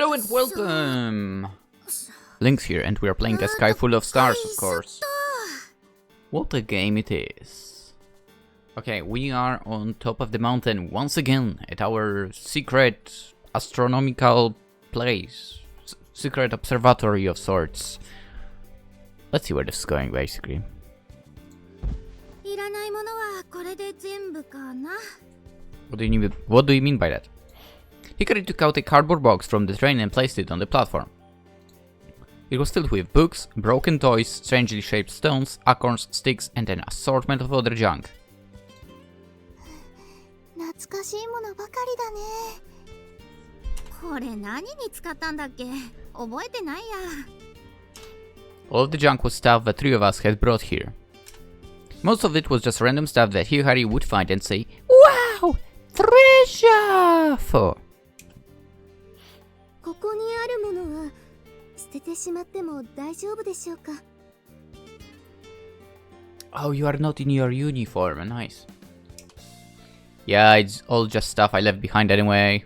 Hello and welcome! Lynx here, and we are playing A Sky Full of Stars, of course. What a game it is. Okay, we are on top of the mountain once again at our secret astronomical place. Secret observatory of sorts. Let's see where this is going, basically. What do you mean by that? Hikari took out a cardboard box from the train and placed it on the platform. It was filled with books, broken toys, strangely shaped stones, acorns, sticks, and an assortment of other junk. All of the junk was stuff the three of us had brought here. Most of it was just random stuff that Hikari would find and say, "Wow! Treasure!" for. Oh, you are not in your uniform, nice. Yeah, it's all just stuff I left behind anyway.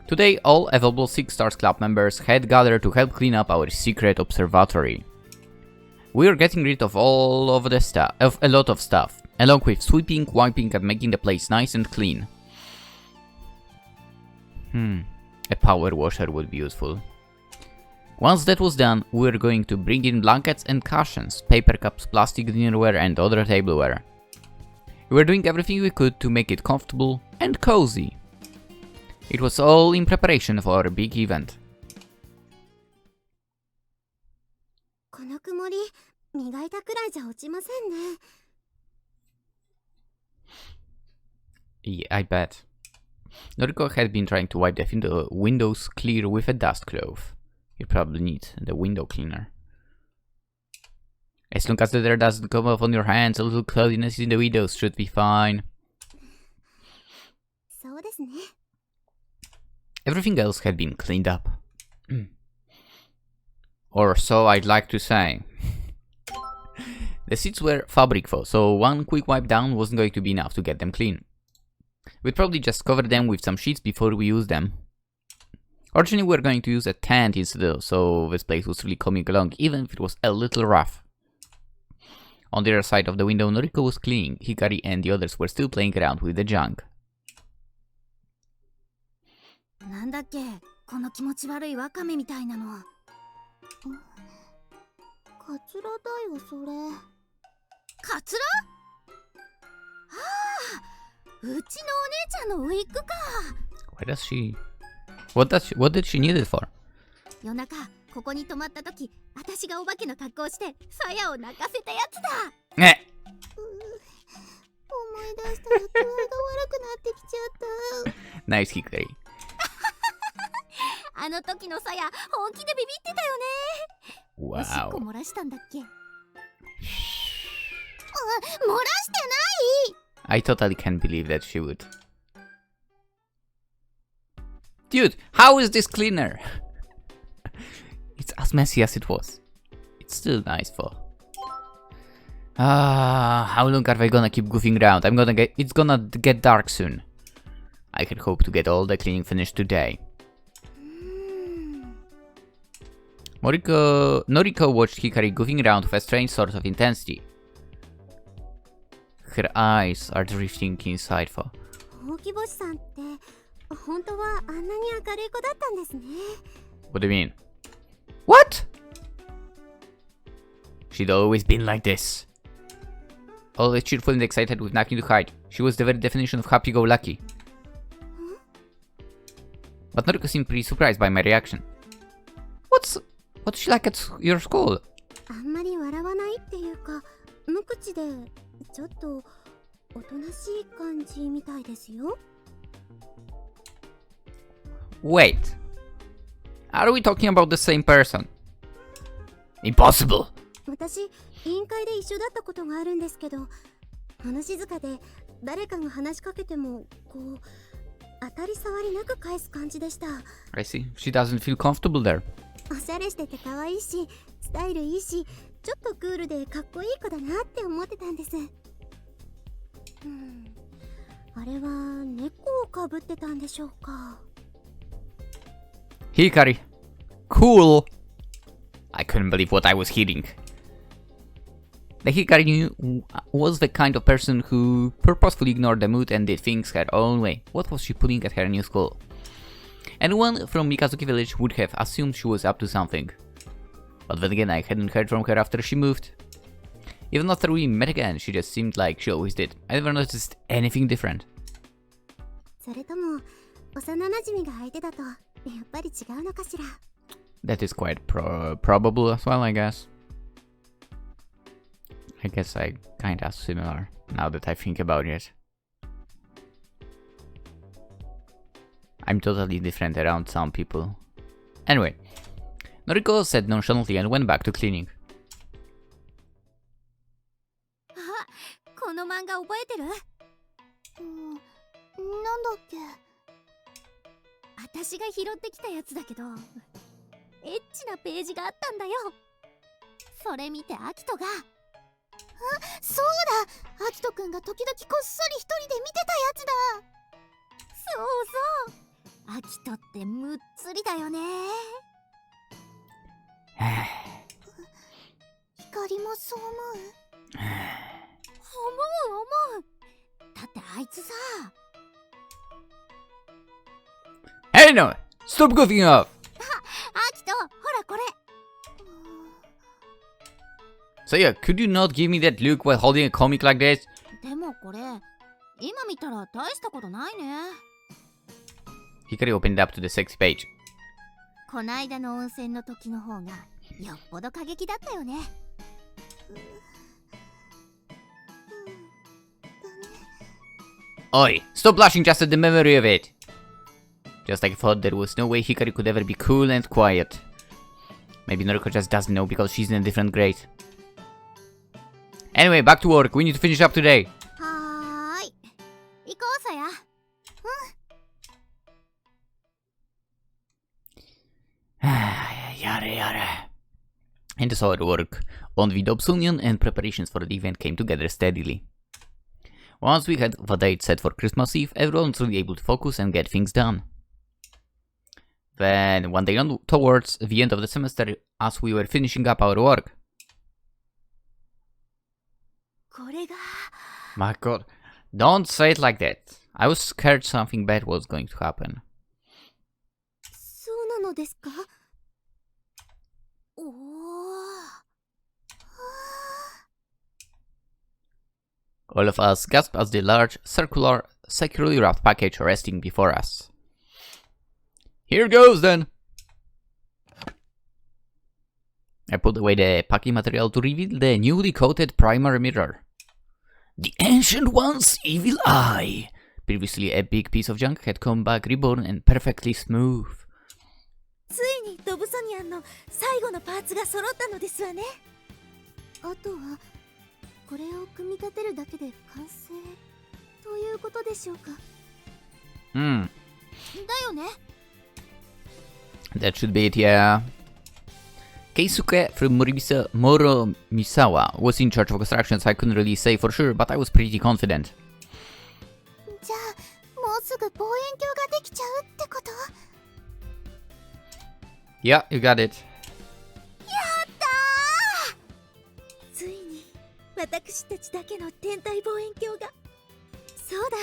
Today, all available Six Stars Club members had gathered to help clean up our secret observatory. We are getting rid of all of the stuff, of a lot of stuff, along with sweeping, wiping, and making the place nice and clean. A power washer would be useful. Once that was done, we were going to bring in blankets and cushions, paper cups, plastic dinnerware, and other tableware. We were doing everything we could to make it comfortable and cozy. It was all in preparation for our big event. Yeah, I bet. Noriko had been trying to wipe the windows clear with a dust cloth. You probably need the window cleaner. As long as the dirt doesn't come off on your hands, a little cloudiness in the windows should be fine. Everything else had been cleaned up. Or so I'd like to say. The seats were fabric faux, so one quick wipe down wasn't going to be enough to get them clean. We'd probably just cover them with some sheets before we use them. Originally we were going to use a tent instead, so this place was really coming along, even if it was a little rough. On the other side of the window, Noriko was cleaning. Hikari and the others were still playing around with the junk. Why does she... What did she need it for? Eh. Nice, Hikari. Wow. I totally can't believe that she would. Dude, how is this cleaner? It's as messy as it was. It's still nice for. How long are they gonna keep goofing around? It's gonna get dark soon. I can hope to get all the cleaning finished today. Noriko watched Hikari goofing around with a strange sort of intensity. Her eyes are drifting inside for. What do you mean? What? She'd always been like this. Always cheerful and excited with nothing to hide. She was the very definition of happy-go-lucky. But Noriko seemed pretty surprised by my reaction. What's she like at your school? Wait. Are we talking about the same person? Impossible! I see. She doesn't feel comfortable there. おしゃれしてて可愛いし、スタイルいいし、ちょっとクールでかっこいい子だなって思ってたんです。あれは猫をかぶってたんでしょうか。Hikari. Cool. I couldn't believe what I was hearing. The Hikari knew was the kind of person who purposefully ignored the mood and did things her own way. What was she pulling at her new school? Anyone from Mikazuki village would have assumed she was up to something. But then again, I hadn't heard from her after she moved. Even after we met again, she just seemed like she always did. I never noticed anything different. それとも幼馴染が相手だとやっぱり違うのかしら。That is quite probable as well, I guess. I guess I kinda similar, now that I think about it. I'm totally different around some people. Anyway, Noriko said nonchalantly and went back to cleaning. あ、この漫画覚えてる？なんだっけ？私が拾ってきたやつだけど、エッチなページがあったんだよ。それ見てアキトが、あ、そうだ、アキトくんが時々こっそり一人で見てたやつだ。そうそう、アキトってむっつりだよね。光もそう思う？思う。だってあいつさ。Hey no! Stop goofing off! アキト、ほらこれ。So yeah, could you not give me that look while holding a comic like this? でもこれ、今見たら大したことないね。Hikari opened up to the sexy page. こないだの温泉の時の方がよっぽど過激だったよね。Oi, stop blushing just at the memory of it! Just like I thought there was no way Hikari could ever be cool and quiet. Maybe Noriko just doesn't know because she's in a different grade. Anyway, back to work. We need to finish up today. はーい。行こうさや。Yare yare. And so at work, on the Dobsonian and preparations for the event came together steadily. Once we had the date set for Christmas Eve, everyone was really able to focus and get things done. Then, one day on towards the end of the semester, as we were finishing up our work. これが。 My god, don't say it like that. I was scared something bad was going to happen. そうなのですか？おお。All of us gasped as the large, circular, securely wrapped package resting before us. Here goes then! I put away the packing material to reveal the newly coated primer mirror. The Ancient One's Evil Eye! Previously a big piece of junk had come back reborn and perfectly smooth. ついにドブソニアンの最後のパーツが揃ったのですわね。あとはこれを組み立てるだけで完成ということでしょうか。だよね。That should be it, yeah. Keisuke from Moromisawa was in charge of construction, so I couldn't really say for sure, but I was pretty confident. じゃあもうすぐ望遠鏡ができちゃうってこと？ Yeah, you got it. やったー！ついに私たちだけの天体望遠鏡が。そうだ、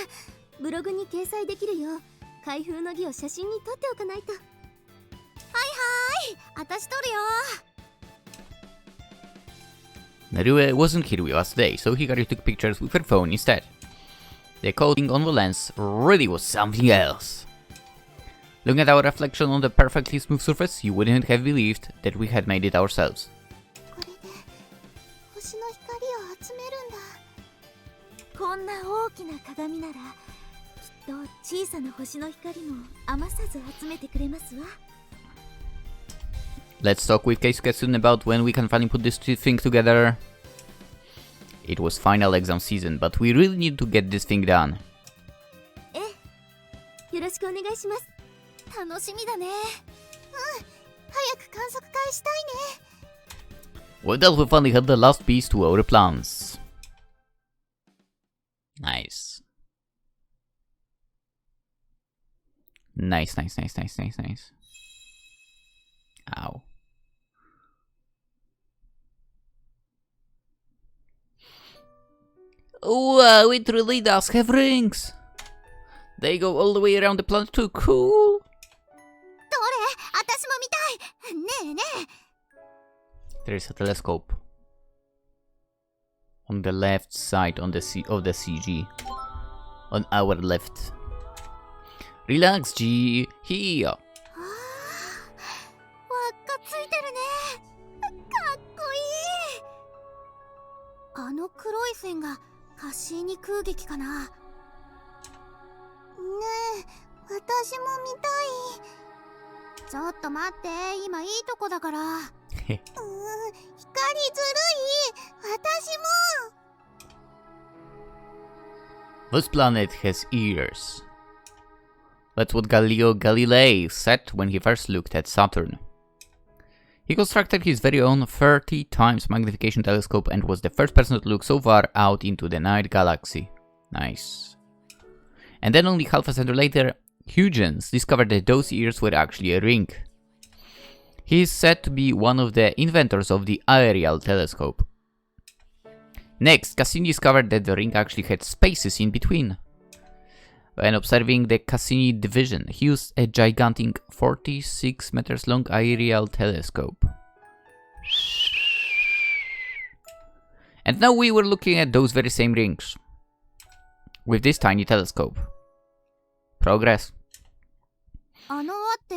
ブログに掲載できるよう開封の儀を写真に撮っておかないと。はいはい、私撮るよ。Narue wasn't here with us today, so Hikari took pictures with her phone instead. The coating on the lens really was something else. Looking at our reflection on the perfectly smooth surface, you wouldn't have believed that we had made it ourselves. これで星の光を集めるんだ。こんな大きな鏡ならきっと小さな星の光も余さず集めてくれますわ。 Let's talk with Keisuke soon about when we can finally put this thing together. It was final exam season, but we really need to get this thing done. ええ、よろしくお願いします。楽しみだね。早く観測会したいね。 With that, we finally had the last piece to our plans. Nice. Nice. Ow. Wow, it really does have rings! They go all the way around the planet too, cool! どれ私も見たいねえねえ There is a telescope. On the left side of the CG. On our left. Relax, G. Here. 輪っかついてるねかっこいいあの黒い線がカッシーニ空撃かなねえ私も見たいちょっと待って今いいとこだから光ずるい私も This planet has ears. That's what Galileo Galilei said when he first looked at Saturn. He constructed his very own 30 times magnification telescope and was the first person to look so far out into the night galaxy. Nice. And then only half a century later, Huygens discovered that those ears were actually a ring. He is said to be one of the inventors of the aerial telescope. Next, Cassini discovered that the ring actually had spaces in between. When observing the Cassini division, he used a gigantic 46 meters long aerial telescope. And now we were looking at those very same rings. With this tiny telescope. Progress. あの輪って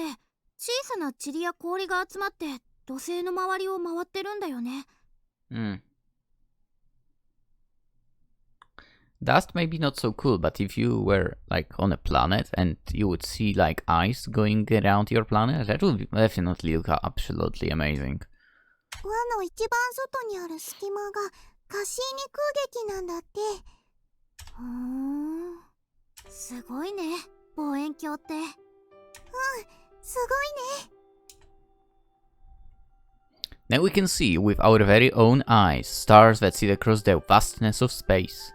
小さな塵や氷が集まって土星の周りを回ってるんだよね。Dust may be not so cool, but if you were like on a planet and you would see like ice going around your planet, that would definitely look absolutely amazing. 輪の一番外にある隙間がカシーニ空撃なんだって。すごいね、望遠鏡って。すごいね。Now we can see with our very own eyes stars that sit across the vastness of space.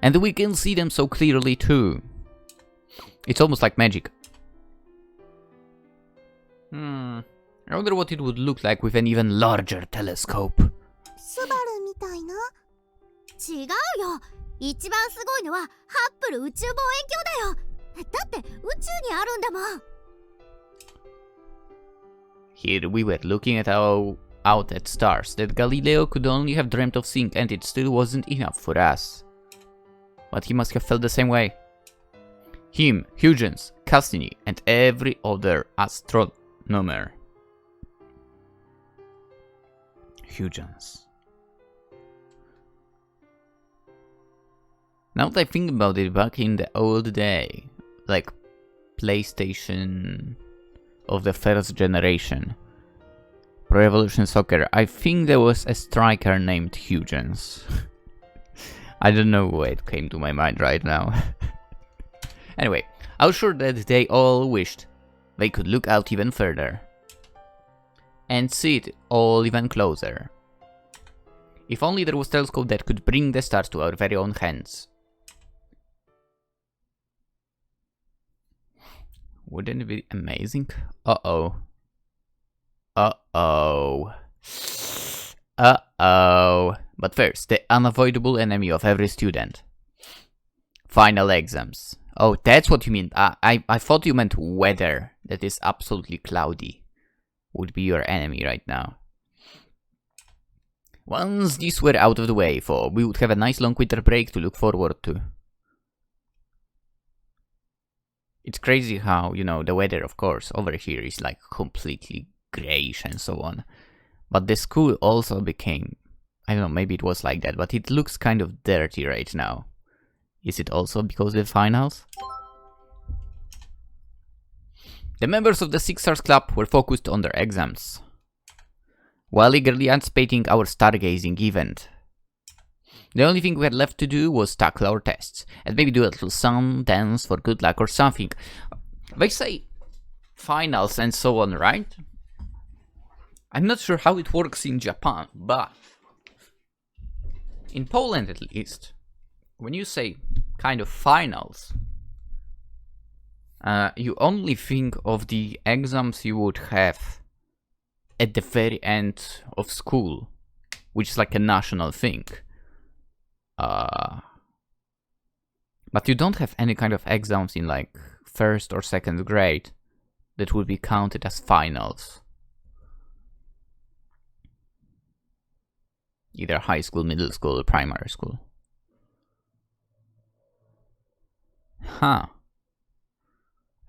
And we can see them so clearly too. It's almost like magic. I wonder what it would look like with an even larger telescope. スバルみたいな？違うよ。一番すごいのはハッブル宇宙望遠鏡だよ。だって宇宙にあるんだもん。Here we were looking at out at stars that Galileo could only have dreamt of seeing, and it still wasn't enough for us. But he must have felt the same way. Him, Huygens, Cassini, and every other astronomer. Huygens. Now that I think about it, back in the old day, like PlayStation of the first generation, Pro Evolution Soccer, I think there was a striker named Huygens. I don't know why it came to my mind right now. Anyway, I was sure that they all wished they could look out even further. And see it all even closer. If only there was a telescope that could bring the stars to our very own hands. Wouldn't it be amazing? Uh-oh. Uh-oh. Uh-oh. But first, the unavoidable enemy of every student. Final exams. Oh, that's what you mean. I thought you meant weather. That is absolutely cloudy. Would be your enemy right now. Once these were out of the way, for we would have a nice long winter break to look forward to. It's crazy how, you know, the weather, of course, over here is like completely grayish and so on. But the school also became, I don't know, maybe it was like that, but it looks kind of dirty right now. Is it also because of the finals? The members of the Six Stars Club were focused on their exams, while eagerly anticipating our stargazing event. The only thing we had left to do was tackle our tests, and maybe do a little song, dance for good luck or something. They say finals and so on, right? I'm not sure how it works in Japan, but in Poland at least, when you say kind of finals, you only think of the exams you would have at the very end of school, which is like a national thing. But you don't have any kind of exams in like first or second grade that would be counted as finals. Either high school, middle school, or primary school. Huh.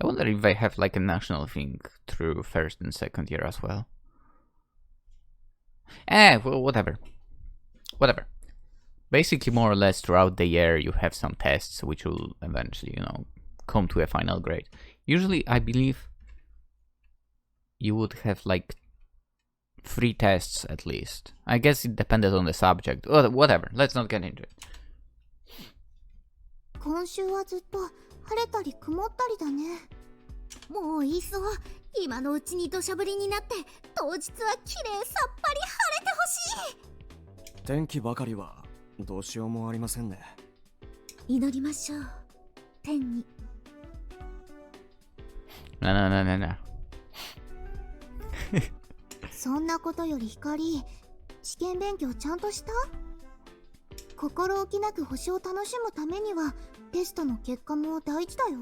I wonder if they have like a national thing through first and second year as well. Well, whatever. Whatever. Basically, more or less throughout the year, you have some tests which will eventually, come to a final grade. Usually, I believe you would have like 3 tests at least. I guess it depended on the subject. Whatever. Let's not get into it. 今週はずっと晴れたり曇ったりだね。もういいそう。今のうちに土砂降りになって当日はきれいさっぱり晴れてほしい。天気ばかりはどうしようもありませんね。祈りましょう。天に。No. そんなことより光、試験勉強ちゃんとした？心置きなく星を楽しむためにはテストの結果も大事だよ。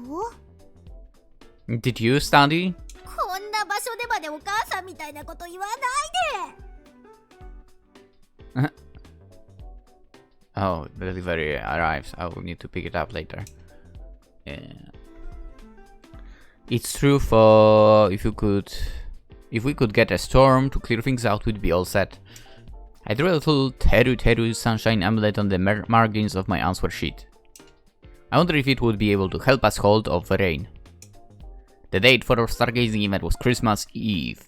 Did you study? こんな場所でまでお母さんみたいなこと言わないで。Oh, the delivery arrives. I will need to pick it up later. Yeah. It's true for if we could get a storm to clear things out, we'd be all set. I drew a little Teru sunshine amulet on the margins of my answer sheet. I wonder if it would be able to help us hold off the rain. The date for our stargazing event was Christmas Eve.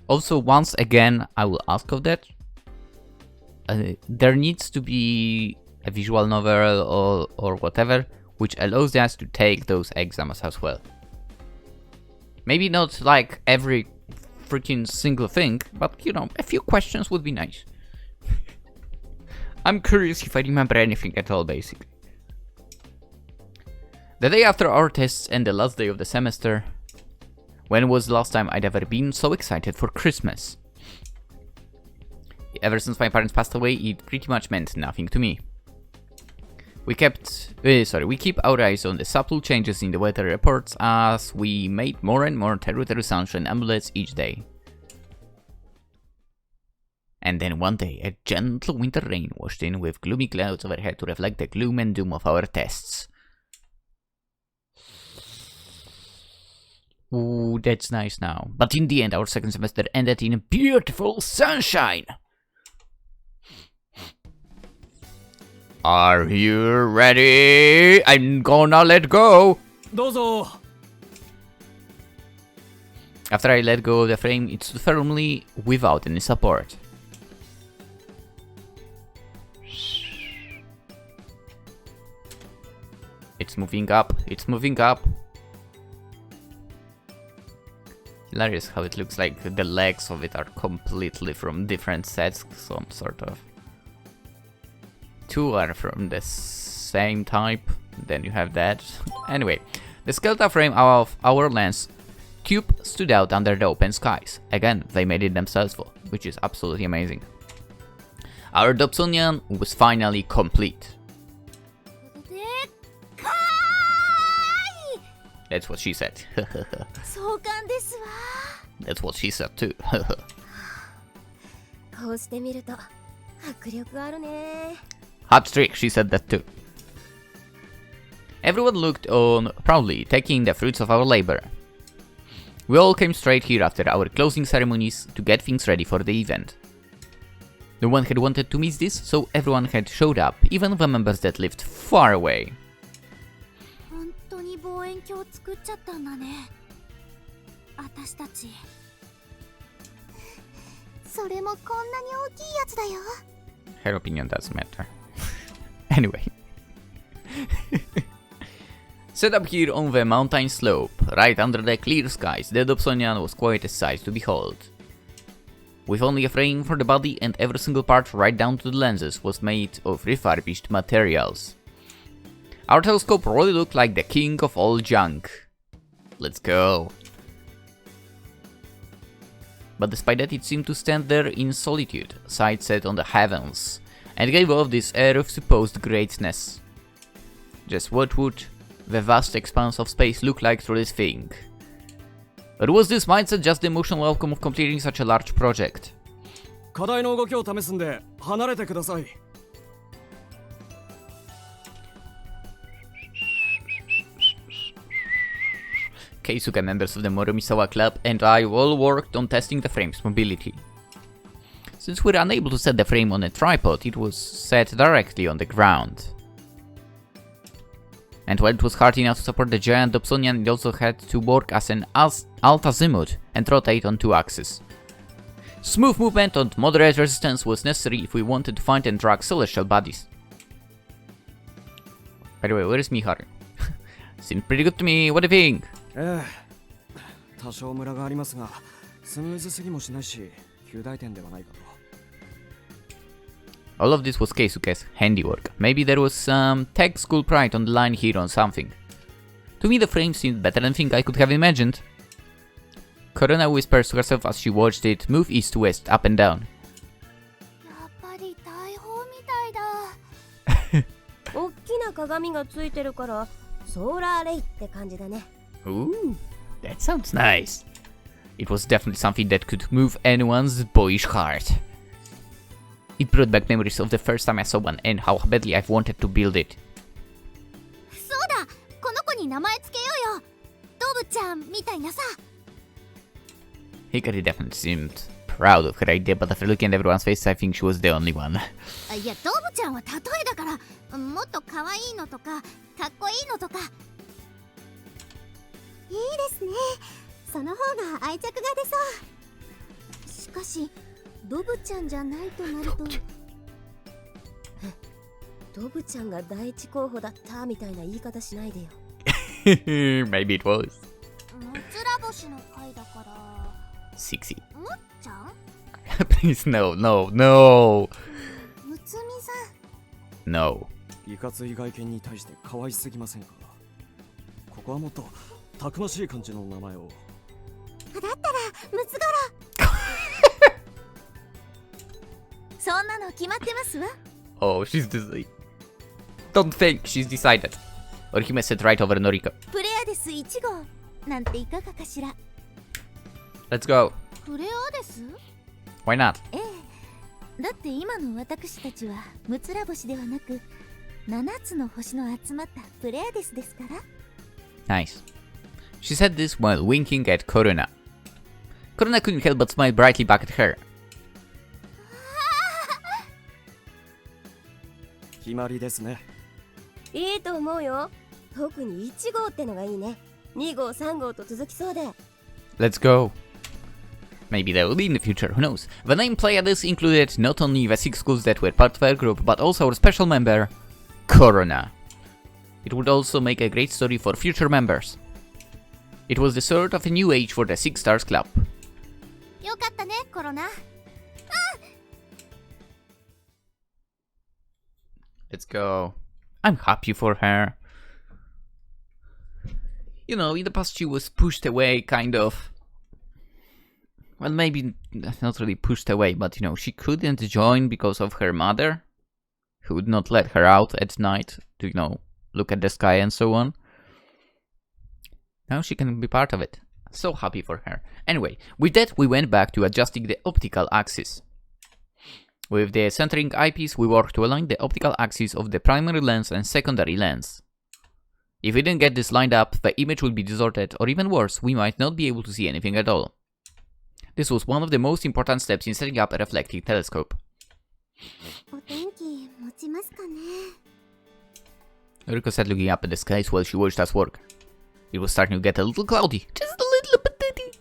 Also, once again, I will ask of that. There needs to be a visual novel or whatever, which allows us to take those exams as well. Maybe not like every freaking single thing, but a few questions would be nice. I'm curious if I remember anything at all, basically. The day after our tests and the last day of the semester. When was the last time I'd ever been so excited for Christmas? Ever since my parents passed away, it pretty much meant nothing to me. We keep our eyes on the subtle changes in the weather reports as we made more and more Teru sunshine amulets each day. And then one day, a gentle winter rain washed in with gloomy clouds overhead to reflect the gloom and doom of our tests. Ooh, that's nice now. But in the end, our second semester ended in beautiful sunshine! Are you ready? I'm gonna let go! どうぞ。 After I let go of the frame, it stood firmly without any support. It's moving up, it's moving up. Hilarious how it looks like the legs of it are completely from different sets, some sort of. 2 are from the same type, then you have that. Anyway, the skeletal frame of our lens tube stood out under the open skies. Again, they made it themselves, which is absolutely amazing. Our Dobsonian was finally complete. That's what she said. That's what she said too. Hot streak, she said that too. Everyone looked on proudly, taking the fruits of our labor. We all came straight here after our closing ceremonies to get things ready for the event. No one had wanted to miss this, so everyone had showed up, even the members that lived far away. 望遠鏡作っちゃったんだね。私たち。それもこんなに大きいやつだよ。Her opinion doesn't matter. Anyway. Set up here on the mountain slope, right under the clear skies, the Dobsonian was quite a sight to behold. With only a frame for the body and every single part right down to the lenses was made of refurbished materials. Our telescope really looked like the king of all junk. Let's go. But despite that, it seemed to stand there in solitude, sight set on the heavens, and gave off this air of supposed greatness. Just what would the vast expanse of space look like through this thing? Or was this mindset just the emotional outcome of completing such a large project? 課題の動きを試すんで離れてください。Keisuke, members of the Moromisawa Club, and I all worked on testing the frame's mobility. Since we were unable to set the frame on a tripod, it was set directly on the ground. And while it was hard enough to support the giant Dobsonian, it also had to work as an alt-azimuth and rotate on 2 axes. Smooth movement and moderate resistance was necessary if we wanted to find and track celestial bodies. By the way, where is Hikari? Seemed pretty good to me, what do you think? 多少ムラがありますが、スムーズすぎもしないし、及第点ではないかと。All of this was Keisuke's handiwork. Maybe there was some tech school pride on the line here on something. To me, the frame seemed better than thing I could have imagined. Corona whispers to herself as she watched it move east to west, up and down. やっぱり大砲みたいだ。大きな鏡がついてるから、ソーラーレイって感じだね。Ooh, that sounds nice. It was definitely something that could move anyone's boyish heart. It brought back memories of the first time I saw one and how badly I've wanted to build it. そうだ、この子に名前つけようよ。ドブちゃんみたいなさ。Hikari definitely seemed proud of her idea, but after looking at everyone's faces, I think she was the only one. いや、ドブちゃんは例えだから、もっと可愛いのとか、かっこいいのとか。いいですね。その方が愛着が出そう。しかし、ドブちゃんじゃないとなると。ドブちゃんが第一候補だったみたいな言い方しないでよ。Maybe it was. むつら星の回だから。Sixy. むっちゃん Please, no, no, no. むつみさん No. いかつい外見に対して可愛すぎませんか。ここはもっとたくましい感じの名前を。だったらムツゴロウ。そんなの決まってますわ。Oh, she's decided. Don't think she's decided. Orihime sat right over Noriko. プレアデス1号なんていかがかしら。 Let's go. プレアデス Why not? ええ。だって今の私たちはムツラ星ではなく7つの星の集まったプレアデスですから。Nice. She said this while winking at Corona. Corona couldn't help but smile brightly back at her. 決まりですね。いいと思うよ。特に1号ってのがいいね。2号3号と続きそうで。 Let's go. Maybe there will be in the future, who knows. The name Pleiades included not only the 6 schools that were part of our group, but also our special member, Corona. It would also make a great story for future members. It was the sort of a new age for the Six Stars Club. よかったね、コロナ。Let's go. I'm happy for her. You know, in the past she was pushed away, kind of. Well, maybe not really pushed away, but you know, she couldn't join because of her mother, who would not let her out at night to, you know, look at the sky and so on. Now she can be part of it. So happy for her. Anyway, with that we went back to adjusting the optical axis. With the centering eyepiece, we worked to align the optical axis of the primary lens and secondary lens. If we didn't get this lined up, the image would be distorted, or even worse, we might not be able to see anything at all. This was one of the most important steps in setting up a reflecting telescope. お天気持ちますかね。 Noriko sat looking up at the skies while she watched us work. It was starting to get a little cloudy, just a little bit.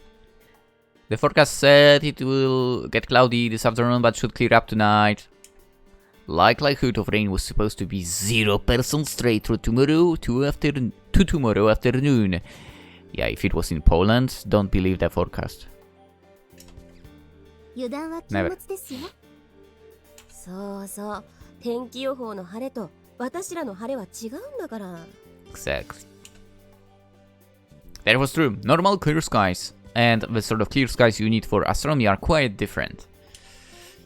The forecast said it will get cloudy this afternoon, but should clear up tonight. Likelihood of rain was supposed to be 0% straight through tomorrow to tomorrow afternoon. Yeah, if it was in Poland, don't believe the forecast. 油断は禁物ですよ。そうそう。天気予報の晴れと私らの晴れは違うんだから。 Exactly. That was true. Normal clear skies. and the sort of clear skies you need for astronomy are quite different.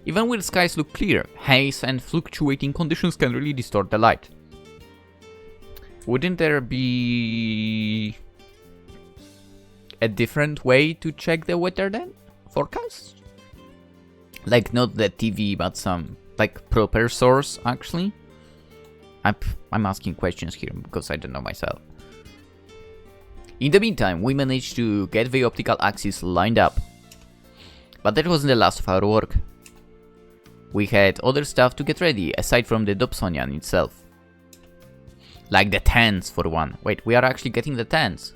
Even when skies look clear, haze and fluctuating conditions can really distort the light. Wouldn't there be a different way to check the weather then? Forecast? Like not the TV, but some like proper source actually? I'm asking questions here because I don't know myself. In the meantime, we managed to get the optical axis lined up. But that wasn't the last of our work. We had other stuff to get ready aside from the Dobsonian itself. Like the tents for one. Wait, we are actually getting the tents.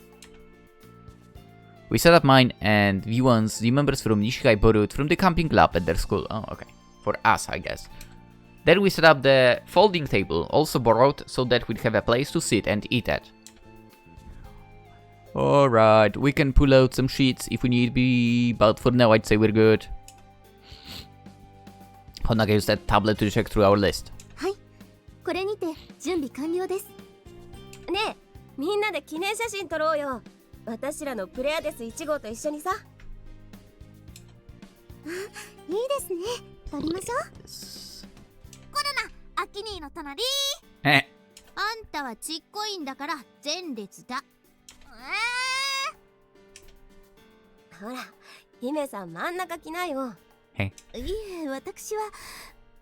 We set up mine and the ones the members from Nishikai borrowed from the camping lab at their school. Oh, okay. For us, I guess. Then we set up the folding table, also borrowed, so that we'd have a place to sit and eat at. Alright, we can pull out some sheets if we need be, but for now I'd say we're good. Honaga used that tablet to check through our list. はい、これにて準備完了です。ねえ、みんなで記念写真撮ろうよ。私らのプレアデス1号と一緒にさ。いいですね。撮りましょう。コロナ、アキニーの隣。あんたはちっこいんだから前列だ。ほら、姫さん真ん中来なよ。いえ、私は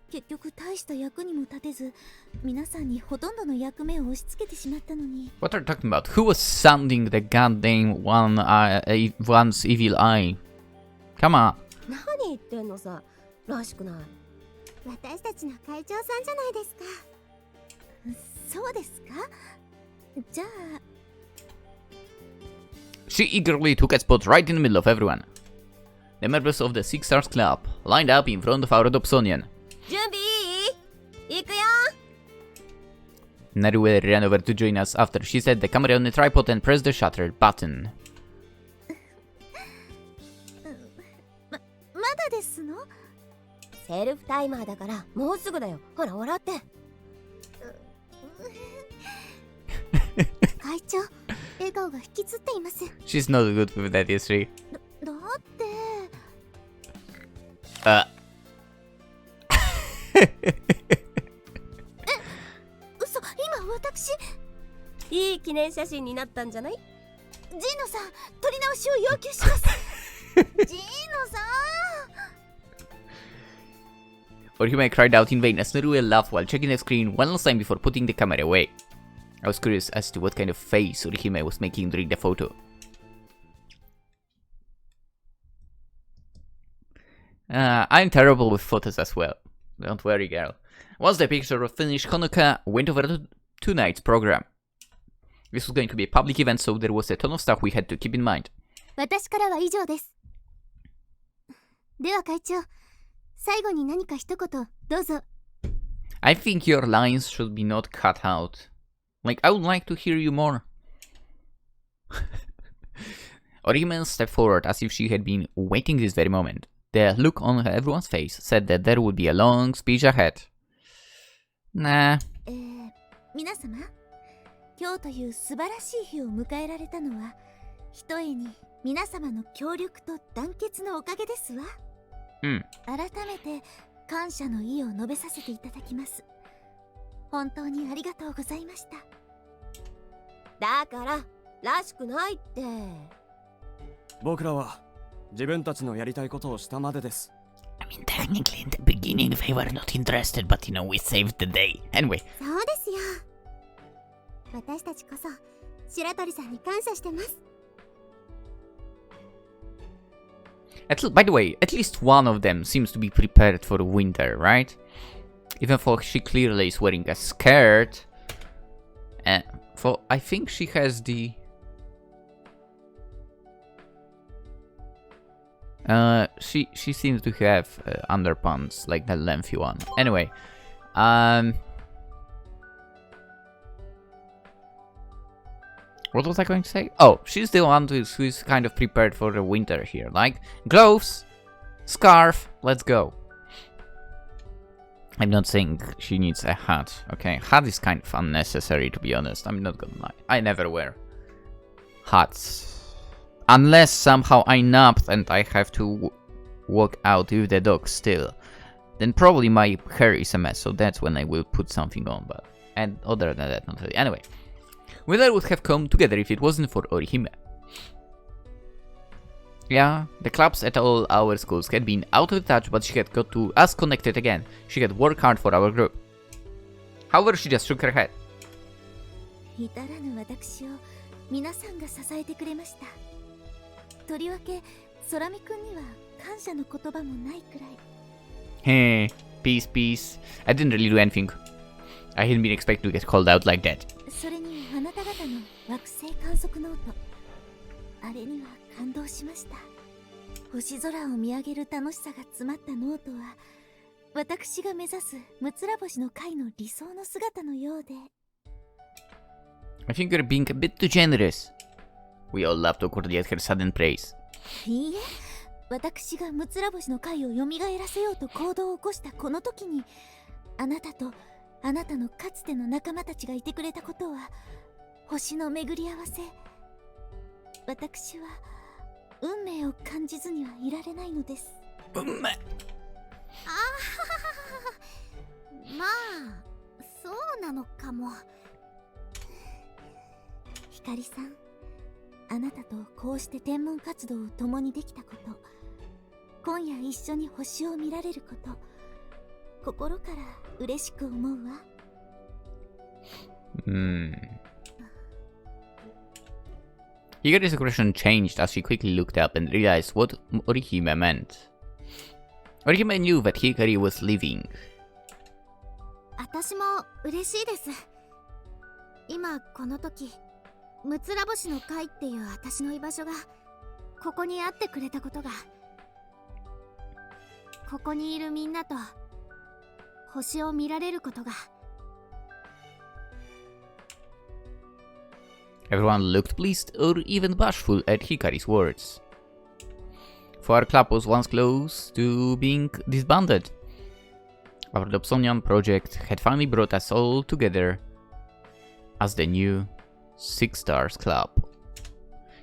結局大した役にも立てず、皆さんにほとんどの役目を押し付けてしまったのに。What are you talking about? Who was sounding the goddamn one's evil eye? Come on. 何言ってんのさ、らしくない。私たちの会長さんじゃないですか。そうですか？じゃあ。She eagerly took a spot right in the middle of everyone. The members of the Six Stars Club lined up in front of our Dobsonian. 準備いい？行くよ。Narue ran over to join us after she set the camera on the tripod and pressed the shutter button. まだですの？セルフタイマーだからもうすぐだよ。ほら笑って。会長、笑顔が引きつっています。She's not good with that history. だって。嘘、今私。いい記念写真になったんじゃない？ジーノさん、撮り直しを要求します。ジーノさん。Orihime cried out in vain as Narue laughed while checking the screen one last time before putting the camera away. I was curious as to what kind of face Orihime was making during the photo. I'm terrible with photos as well. Don't worry, girl. Once the picture was finished, Honoka went over to tonight's program. This was going to be a public event, so there was a ton of stuff we had to keep in mind. 私からは以上です。では会長、最後に何か一言どうぞ。I think your lines should be not cut out. Like, I would like to hear you more. Orihime stepped forward as if she had been waiting this very moment. The look on everyone's face said that there would be a long speech ahead. Nah. 皆様、今日という素晴らしい日を迎えられたのは、ひとえに皆様の協力と団結のおかげですわ。改めて感謝の意を述べさせていただきます。本当にありがとうございました。だかららしくないって。僕らは自分たちのやりたいことをしたまでです。I mean, technically in the beginning they were not interested, but we saved the day. Anyway. そうですよ。私たちこそ白鳥さんに感謝してます。By the way, at least one of them seems to be prepared for winter, right? Even though she clearly is wearing a skirt. For I think she has the... She seems to have underpants, like the lengthy one. Anyway, what was I going to say? Oh, she's the one who's kind of prepared for the winter here. Like, gloves, scarf, let's go. I'm not saying she needs a hat, okay? Hat is kind of unnecessary, to be honest. I'm not gonna lie. I never wear hats. Unless somehow I napped and I have to walk out with the dog still. Then probably my hair is a mess, so that's when I will put something on, but... And other than that, not really. Anyway. Weather would have come together if it wasn't for Orihime. Yeah, the clubs at all our schools had been out of touch, but she had got to us connected again. She had worked hard for our group. However, she just shook her head. 至らぬ私を皆さんが支えてくれました。とりわけ空見くんには感謝の言葉もないくらい。Hey, peace, peace. I didn't really do anything. I hadn't been expecting to get called out like that. それにあなた方の惑星観測ノート、あれには感動しました。星空を見上げる楽しさが詰まったノートは、私が目指すむつら星の会の理想の姿のようで。I think you're being a bit too generous. We all laughed awkwardly at her sudden praise. いいえ、私がむつら星の会を蘇らせようと行動を起こしたこの時に、あなたとあなたのかつての仲間たちがいてくれたことは星の巡り合わせ。私は運命を感じずにはいられないのです。運命。ああ、まあそうなのかも。ひかりさん、あなたとこうして天文活動を共にできたこと、今夜一緒に星を見られること、心から嬉しく思うわ。Hikari's expression changed as she quickly looked up and realized what Orihime meant. Orihime knew that Hikari was leaving. 私も嬉しいです。今この時、むつら星の会っていう私の居場所がここにあってくれたことが、ここにいるみんなと星を見られることが。Everyone looked pleased or even bashful at Hikari's words. For our club was once close to being disbanded. Our Dobsonian project had finally brought us all together as the new Six Stars Club.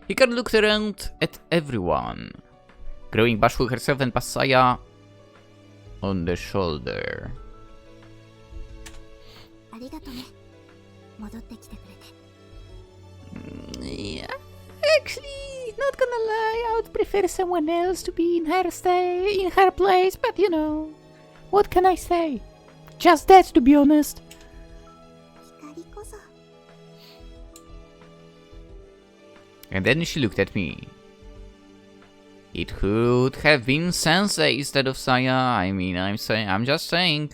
Hikari looked around at everyone, growing bashful herself and passed Saya on the shoulder. ありがとね。戻ってきてくれて。Yeah, actually, not gonna lie, I would prefer someone else to be in her place, but you know, what can I say? Just that, to be honest. 光こそ。And then she looked at me. It could have been Sensei instead of Saya. I mean, I'm just saying.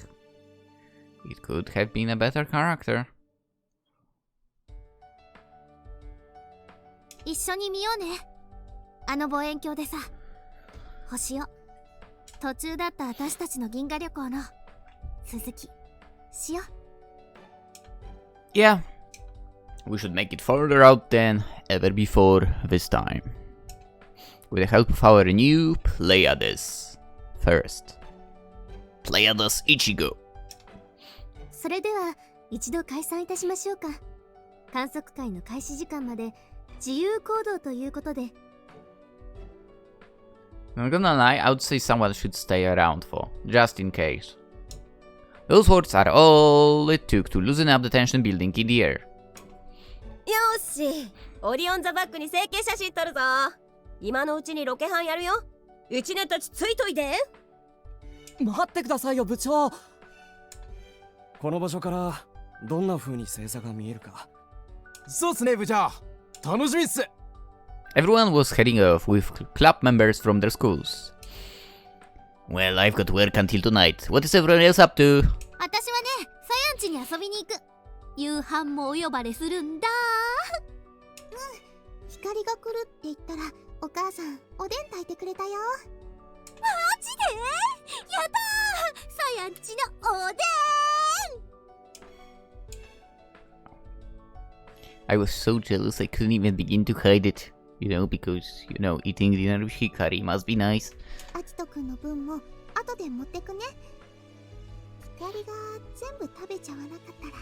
It could have been a better character. 一緒に見ようね。あの望遠鏡でさ、星を。途中だった私たちの銀河旅行の続きしよう。 Yeah, we should make it further out than ever before this time. With the help of our new Pleiades. First, Pleiades Ichigo. それでは一度解散いたしましょうか。観測会の開始時間まで自由行動ということで。 I'm gonna lie, I would say someone should stay around for, just in case. Those words are all it took to loosen up the tension building in the air. よーし、オリオン座バックに整形写真撮るぞ。今のうちにロケハンやるよ。一年たちついといで。待ってくださいよ部長。この場所からどんな風に星座が見えるか。そうっすね部長、楽しみっす。 Everyone was heading off with club members from their schools. Well, I've got work until tonight. What is everyone else up to? 私はね、サヤン家に遊びに行く。夕飯もお呼ばれするんだ。光が来るって言ったらお母さんおでん炊いてくれたよ。マジで？やったー！サヤン家のおでん。 I was so jealous I couldn't even begin to hide it. You know, because, you know, eating dinner with Hikari must be nice. アキトくんの分も後で持ってくね。光が全部食べちゃわなかったら。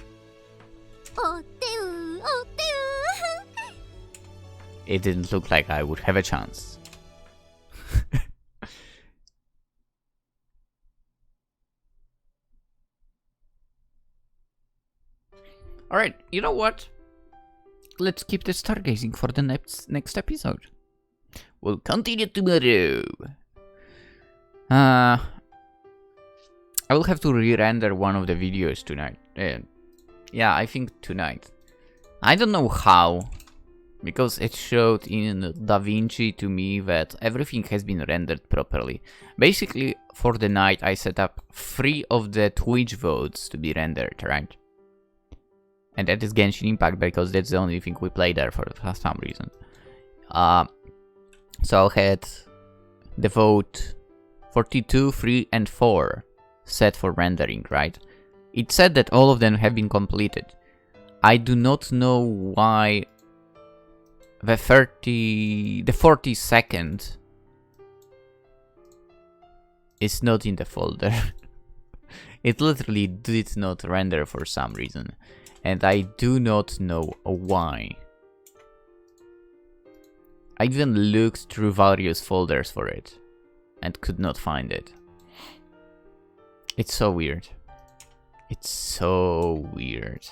おってうおってう。it didn't look like I would have a chance. Alright, you know what? Let's keep the stargazing for the next episode. We'll continue tomorrow. I will have to re-render one of the videos tonight. Yeah, I think tonight. I don't know how, because it showed in DaVinci to me that everything has been rendered properly. Basically, for the night, I set up 3 of the Twitch votes to be rendered, right? And that is Genshin Impact, because that's the only thing we play there for some reason. So I had the vote 42, 3, and 4 set for rendering, right? It said that all of them have been completed. I do not know why the 42nd is not in the folder. It literally did not render for some reason, and I do not know why. I even looked through various folders for it and could not find it. It's so weird. It's so weird.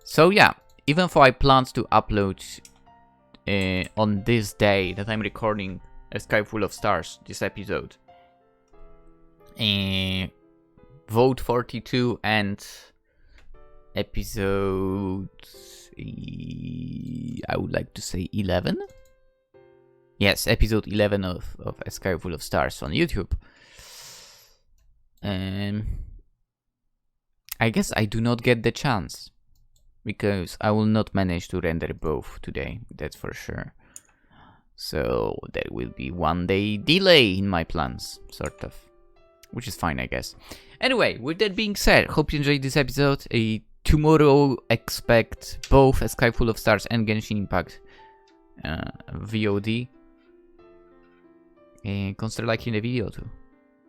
So yeah, even though I planned to upload on this day that I'm recording A Sky Full of Stars, this episode, vote 42 and episode, I would like to say 11? Yes, episode 11 of A Sky Full of Stars on YouTube. I guess I do not get the chance, because I will not manage to render both today, that's for sure. So there will be 1 day delay in my plans, sort of. Which is fine, I guess. Anyway, with that being said, hope you enjoyed this episode. Tomorrow expect both A Sky Full of Stars and Genshin Impact VOD. Consider liking the video too,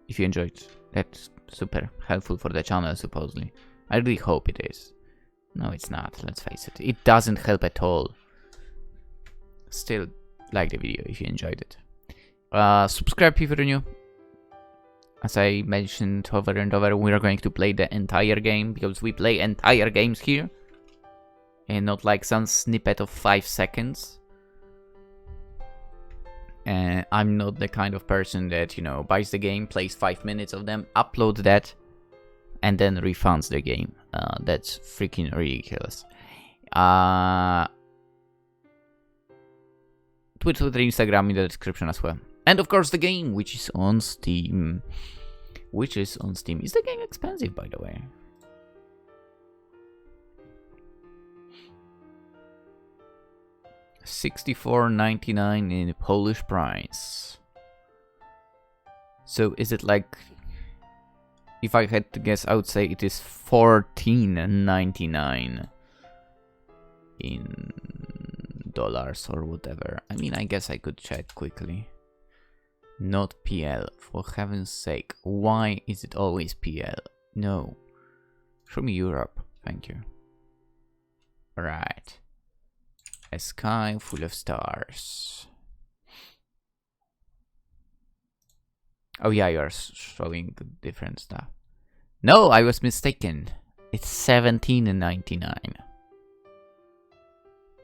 if you enjoyed. That's super helpful for the channel, supposedly. I really hope it is. No, it's not, let's face it. It doesn't help at all. Still, like the video if you enjoyed it. Subscribe if you're new. As I mentioned over and over, we are going to play the entire game, because we play entire games here. And not like some snippet of 5 seconds. I'm not the kind of person that, you know, buys the game, plays 5 minutes of them, uploads that, and then refunds the game. That's freaking ridiculous. Twitter, Instagram in the description as well. And of course the game, which is on Steam. Is the game expensive, by the way? $64.99 in Polish price. So is it like, if I had to guess, I would say it is $14.99 in dollars or whatever. I mean, I guess I could check quickly. Not PL, for heaven's sake. Why is it always PL? No. Show me Europe, thank you. Right. A Sky Full of Stars. Oh yeah, you are showing different stuff. No, I was mistaken. It's $17.99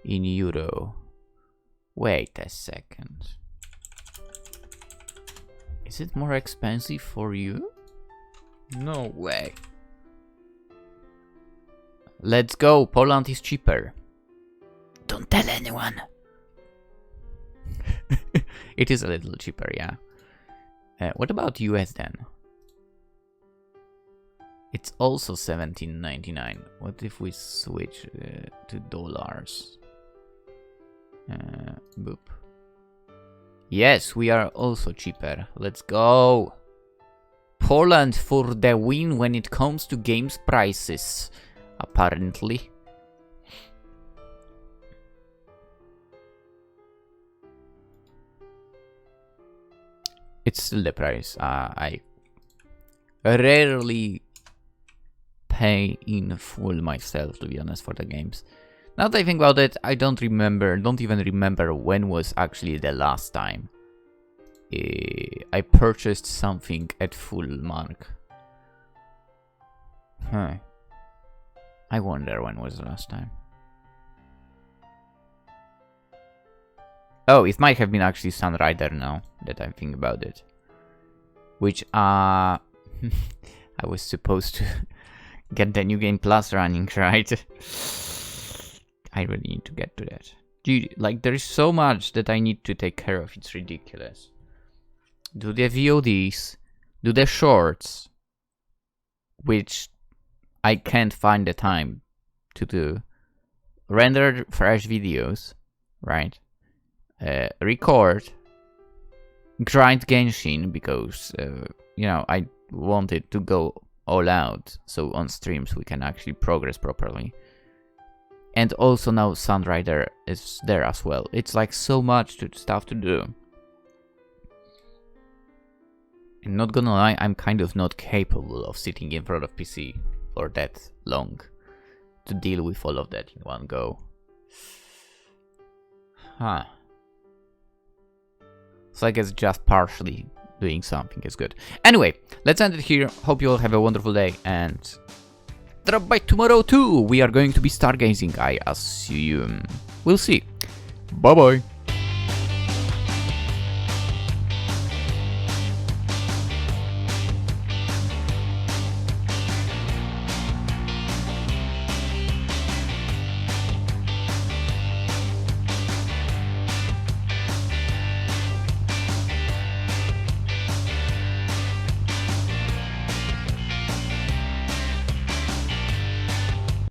in euro. Wait a second. Is it more expensive for you? No way. Let's go. Poland is cheaper. Don't tell anyone. It is a little cheaper, yeah. What about US then? It's also $17.99. What if we switch to dollars? Boop. Yes, we are also cheaper. Let's go. Poland for the win when it comes to games prices, apparently. It's still the price. I rarely pay in full myself, to be honest, for the games. Now that I think about it, I don't even remember when was actually the last time I purchased something at full mark. Huh. I wonder when was the last time. Oh, it might have been actually Sunrider now that I think about it. Which, I was supposed to get the New Game Plus running, right? I really need to get to that. Dude, like, there is so much that I need to take care of, it's ridiculous. Do the VODs, do the shorts, which I can't find the time to do. Render fresh videos, right? Record, grind Genshin because, you know, I wanted to go all out, so on streams we can actually progress properly. And also now Sunrider is there as well. It's like so much stuff to do. And not gonna lie, I'm kind of not capable of sitting in front of PC for that long to deal with all of that in one go. Huh. So I guess just partially doing something is good. Anyway, let's end it here. Hope you all have a wonderful day and drop by tomorrow too. We are going to be stargazing, I assume. We'll see. Bye bye.